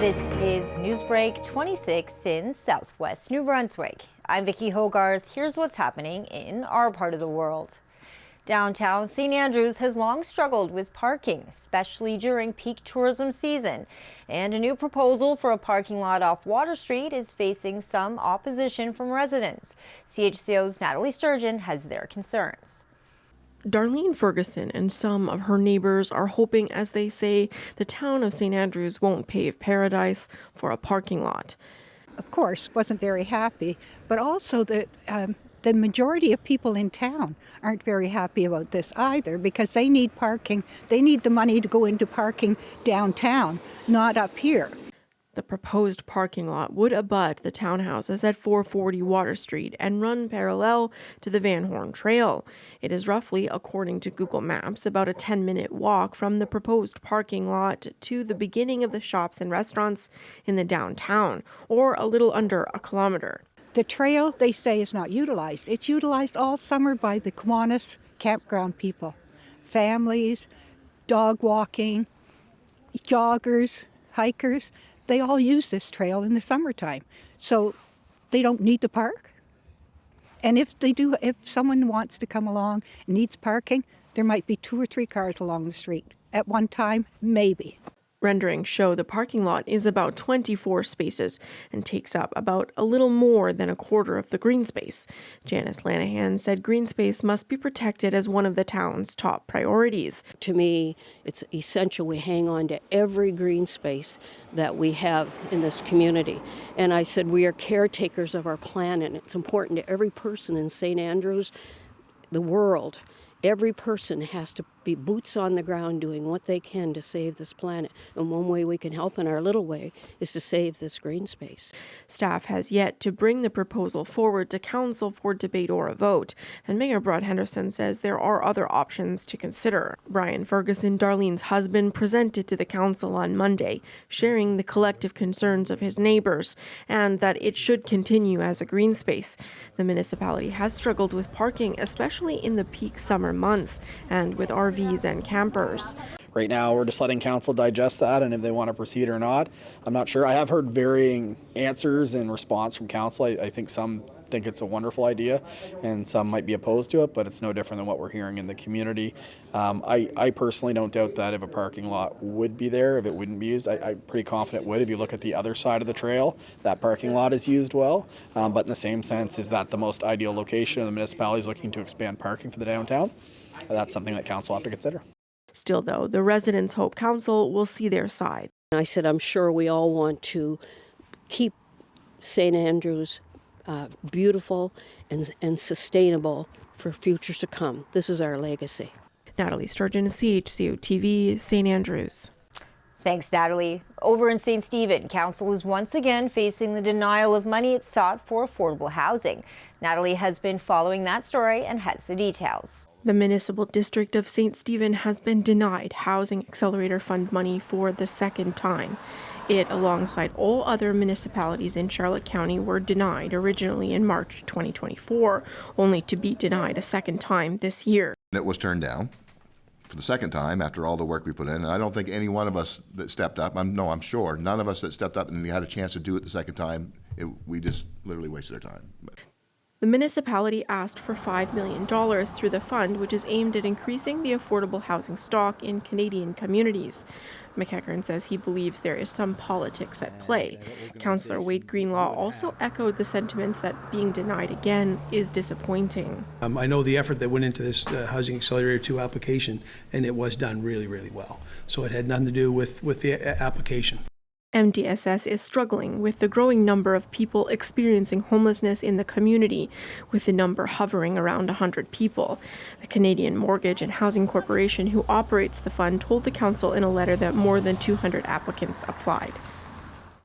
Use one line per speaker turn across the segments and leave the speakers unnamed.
This is NewsBreak26 in Southwest New Brunswick. I'm Vicki Hogarth. Here's what's happening in our part of the world. Downtown St. Andrews has long struggled with parking, especially during peak tourism season. And a new proposal for a parking lot off Water Street is facing some opposition from residents. CHCO's Nathalie Sturgeon has their concerns.
Darlene Ferguson and some of her neighbors are hoping, as they say, the town of St. Andrews won't pave paradise for a parking lot.
Of course, wasn't very happy, but also that the majority of people in town aren't very happy about this either, because they need parking. They need the money to go into parking downtown, not up here.
The proposed parking lot would abut the townhouses at 440 Water Street and run parallel to the Van Horn Trail. It is roughly, according to Google Maps, about a 10-minute walk from the proposed parking lot to the beginning of the shops and restaurants in the downtown, or a little under a kilometer.
The trail, they say, is not utilized. It's utilized all summer by the Kiwanis campground people. Families, dog walking, joggers, hikers. They all use this trail in the summertime, so they don't need to park. And if they do, if someone wants to come along and needs parking, there might be 2 or 3 cars along the street at one time, maybe.
Renderings show the parking lot is about 24 spaces and takes up about a little more than a quarter of the green space. Janice Lanahan said green space must be protected as one of the town's top priorities.
To me, it's essential we hang on to every green space that we have in this community. And I said we are caretakers of our planet. It's important to every person in St. Andrews, the world. Every person has to be boots on the ground doing what they can to save this planet. And one way we can help in our little way is to save this green space.
Staff has yet to bring the proposal forward to council for debate or a vote. And Mayor Brad Henderson says there are other options to consider. Brian Ferguson, Darlene's husband, presented to the council on Monday, sharing the collective concerns of his neighbors and that it should continue as a green space. The municipality has struggled with parking, especially in the peak summer months and with RVs and campers.
Right now, we're just letting council digest that, and if they want to proceed or not, I'm not sure. I have heard varying answers in response from council. I think some think it's a wonderful idea, and some might be opposed to it, but it's no different than what we're hearing in the community. I personally don't doubt that if a parking lot would be there, if it wouldn't be used. I'm pretty confident it would. If you look at the other side of the trail, that parking lot is used well, but in the same sense, is that the most ideal location? The municipality is looking to expand parking for the downtown. That's something that council will have to consider.
Still, though, the residents hope council will see their side.
I said, I'm sure we all want to keep St. Andrews beautiful and sustainable for futures to come. This is our legacy.
Nathalie Sturgeon, CHCO-TV, St. Andrews.
Thanks, Nathalie. Over in St. Stephen, council is once again facing the denial of money it sought for affordable housing. Nathalie has been following that story and has the details.
The municipal district of St. Stephen has been denied Housing Accelerator Fund money for the second time. It, alongside all other municipalities in Charlotte County, were denied originally in March 2024, only to be denied a second time this year.
It was turned down for the second time after all the work we put in, and I don't think any one of us that stepped up, I'm sure, none of us that stepped up and we had a chance to do it the second time, we just literally wasted our time.
The municipality asked for $5 million through the fund, which is aimed at increasing the affordable housing stock in Canadian communities. McEachern says he believes there is some politics at play. Councillor Wade Greenlaw also echoed the sentiments that being denied again is disappointing.
I know the effort that went into this Housing Accelerator 2 application, and it was done really, really well. So it had nothing to do with the application.
MDSS is struggling with the growing number of people experiencing homelessness in the community, with the number hovering around 100 people. The Canadian Mortgage and Housing Corporation, who operates the fund, told the council in a letter that more than 200 applicants applied.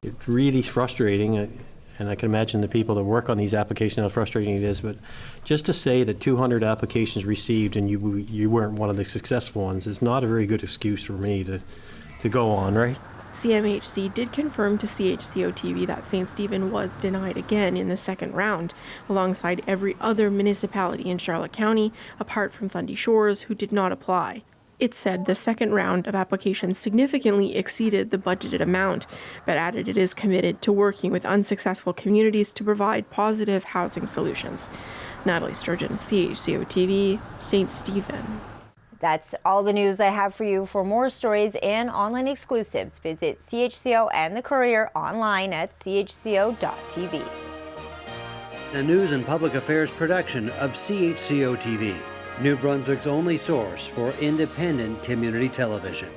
It's really frustrating, and I can imagine the people that work on these applications how frustrating it is, but just to say that 200 applications received and you weren't one of the successful ones is not a very good excuse for me to go on, right?
CMHC did confirm to CHCO-TV that St. Stephen was denied again in the second round, alongside every other municipality in Charlotte County, apart from Fundy Shores, who did not apply. It said the second round of applications significantly exceeded the budgeted amount, but added it is committed to working with unsuccessful communities to provide positive housing solutions. Nathalie Sturgeon, CHCO-TV, St. Stephen.
That's all the news I have for you. For more stories and online exclusives, visit CHCO and the Courier online at CHCO.TV.
A news and public affairs production of CHCO-TV, New Brunswick's only source for independent community television.